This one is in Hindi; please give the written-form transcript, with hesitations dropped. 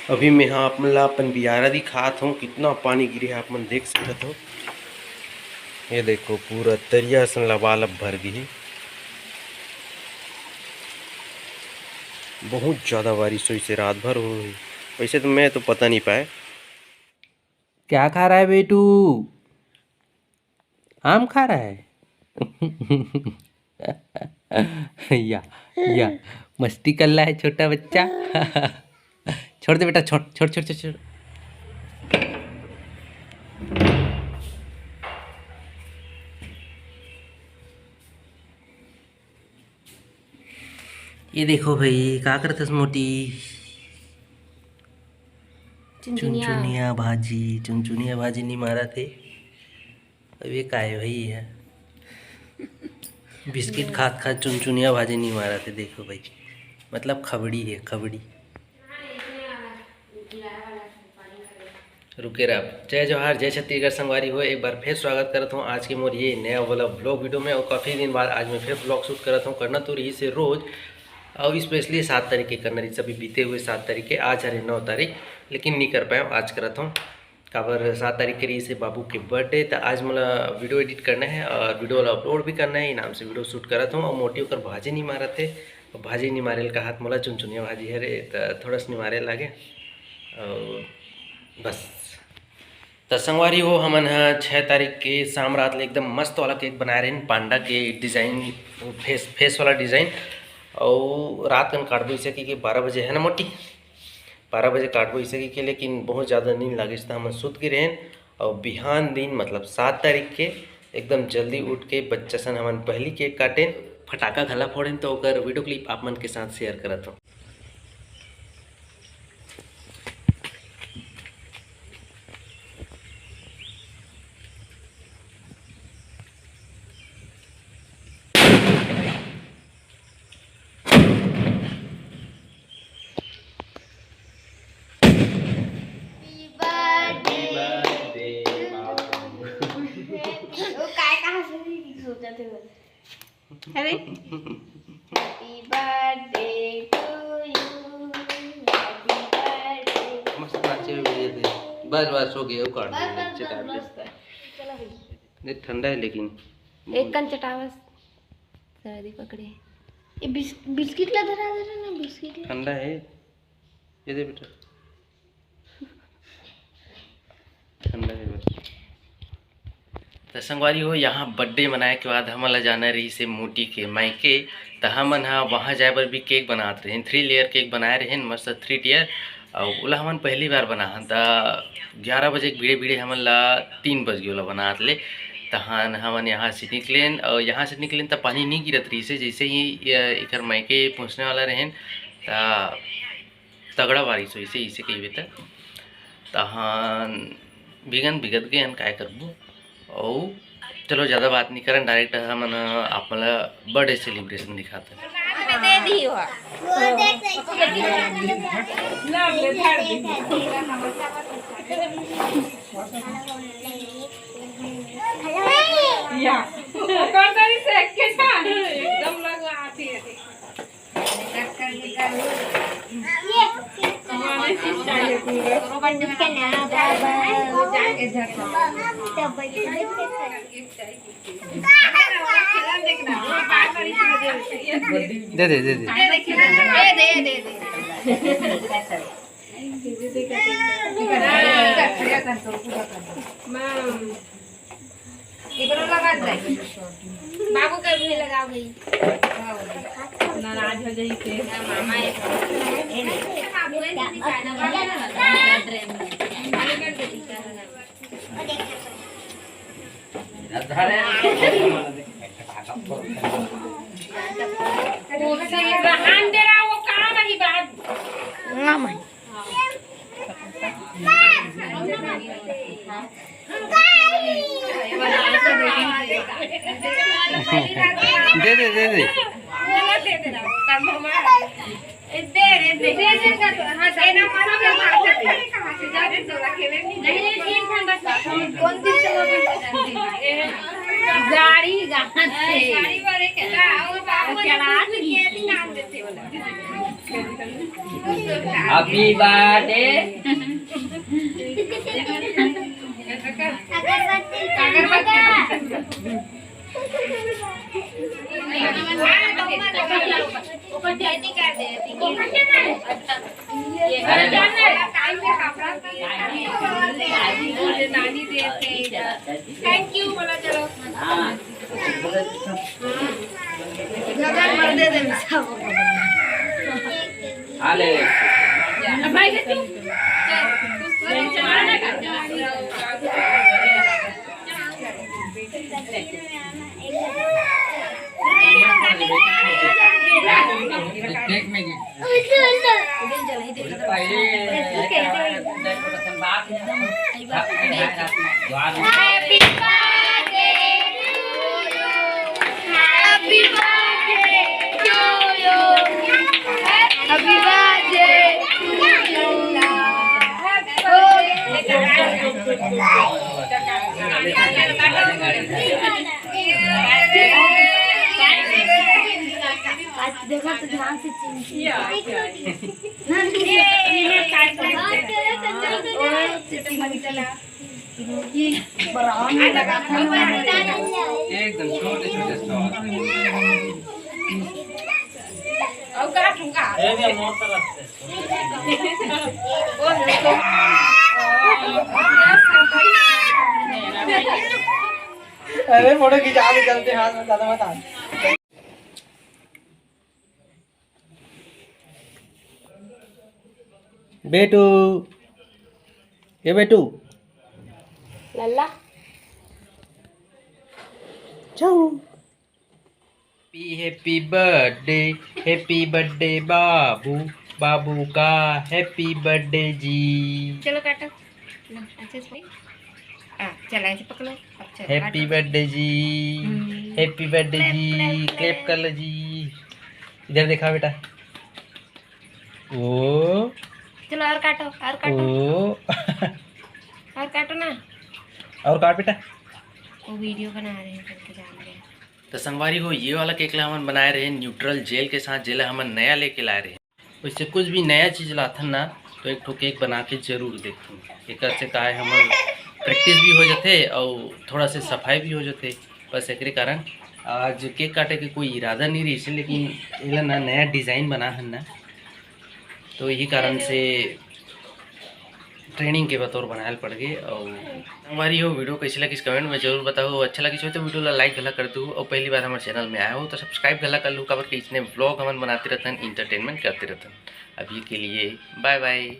अभी मैं यहाँ अपन बियारा दिखात हूँ कितना पानी गिरे है आप मन देख सकते हो। ये देखो पूरा दरिया सन लबालब भर गई, बहुत ज़्यादा बारिश हुई से रात भर हुई। वैसे तो मैं तो पता नहीं पाया। क्या खा रहा है बेटू? आम खा रहा है। या मस्ती कर रहा है छोटा बच्चा। छोड़ दे बेटा, छोड़ छोड़ छोड़ छोड़ छोड़। ये देखो भाई क्या करते मोटी चुनचुनिया भाजी। चुनचुनिया भाजी नहीं मारा थे अब ये काय भाई है। बिस्किट खात खात चुनचुनिया भाजी नहीं मारा थे। देखो भाई मतलब खबड़ी है खबड़ी। रुके रहा। जय जवाहर जय छत्तीसगढ़ संगवारी हो, एक बार फिर स्वागत करता हूँ आज के मोर ये नया वाला ब्लॉग वीडियो में। और काफ़ी दिन बाद आज मैं फिर ब्लॉग शूट करता हूँ। करना तो रही से रोज़ और स्पेशली 7 तारीख के करना रही। सभी बीते हुए 7 तारीख के, आज है 9 तारीख लेकिन नहीं कर पाया आज करता हूँ। काबर 7 तारीख के रही से बाबू के बर्थडे, तो आज मतलब वीडियो एडिट करना है और वीडियो वाला अपलोड भी करना है। नाम से वीडियो शूट करता हूँ और मोटी होकर भाजी नहीं मारा थे। और भाजी नहीं मारे का हाथ मोला चुनचुनिया भाजी है रे, तो थोड़ा सा नहीं मारे लागे और बस। तो संगवारी हो हमन 6 तारीख के शाम रात ले एकदम मस्त वाला केक बना रहे हैं, पांडा के डिज़ाइन, फेस वाला डिज़ाइन। और रात कन काटबो इसे कि 12 बजे है ना मोटी, 12 बजे काटबो इसे कि लेकिन बहुत ज़्यादा नींद लागे तो हम सुत के रहें। और बिहान दिन मतलब 7 तारीख के एकदम जल्दी उठ के बच्चा सन हमन पहली केक काटें, फटाका घला फोड़ें। तो ओकर वीडियो क्लिप आप मन के साथ शेयर करत हूँ। अरे happy birthday to you, happy birthday. मस्त नाचे हुए थे। बस बस हो गया, काट दे चटा चलो दे। ठंडा है लेकिन एक कन चटावस सर्दी पकड़े। ये बिस्किट ला धरा दे ना, बिस्किट ठंडा है ये दे बेटा, ठंडा है बस। तो संगवारी हो यहाँ बर्थडे मनाए के बाद हमन जाना रही से मोटी के मायके। तो हमन वहाँ जाए पर भी केक बनात रहे, 3 लेयर केक बनाए रहे मस्त 3 टियर। और ओला हमन पहली बार बना तो 11 बजे भीड़े भीड़े हमन ला 3 बज गए ओला बनात ले। तहन हमन यहाँ से निकलें और यहाँ से निकलें तो पानी नहीं गिरत रही से। जैसे ही इधर मायके पहुँचने वाला रहें तो तगड़ा बारिश हो इसे कही तहन बिगन बिगत गए हम काय करबो। और चलो ज़्यादा बात नहीं करें, डायरेक्ट हम आप मतलब बर्थडे सेलिब्रेशन दिखाते हैं। दे दे दे दे बाबू का भी लगा भाई, नाराज हो जाई थे मामा दे दे दे दे गाड़ी गाड़ी हैप्पी बर्थडे थैंक यू बोला चलो दे दे हाले भाई के तू केक में happy birthday to you happy birthday देखो तो ध्यान से एकदम छोटे छोटे स्टॉल अरे फोटो खिंचा के चलते हाथ में ज्यादा मत आ बेटू ये बेटू लल्ला जाओ हैप्पी बर्थडे बाबू बाबू का हैप्पी बर्थडे जी। चलो काटो लो, अच्छे से चलो ऐसे पकड़ो अच्छा हैप्पी बर्थडे जी हैप्पी बर्थडे जी क्लैप कर लो जी। इधर देखा बेटा ओ चलो और काटो ओ और काटो ना और काट बेटा। वो वीडियो बना रहे हैं करके जान रहे हैं तो संगवारी हो ये वाला केक ला हमन बनाए रहे न्यूट्रल जेल के साथ जेल हमन नया लेके लाए रहे। वैसे कुछ भी नया चीज़ लाथन ना तो एक ठो केक बना के जरूर देखूँ एक से का है हमन प्रैक्टिस भी हो जाते और थोड़ा से सफाई भी हो जाते। बस एक कारण आज केक काटे के कोई इरादा नहीं रही इसे लेकिन ये ना नया डिज़ाइन बना है ना तो यही कारण से ट्रेनिंग के बतौर बनाए पड़ गए। और हमारी हो वीडियो कैसी लगी कमेंट में जरूर बताओ। अच्छा लगी तो वीडियो ला लाइक गला कर दो और पहली बार हमारे चैनल में आया हो तो सब्सक्राइब गला कर लो। कबर के इतने ब्लॉग हम बनाते रहते हैं इंटरटेनमेंट करते रहते हैं। अभी के लिए बाय बाय।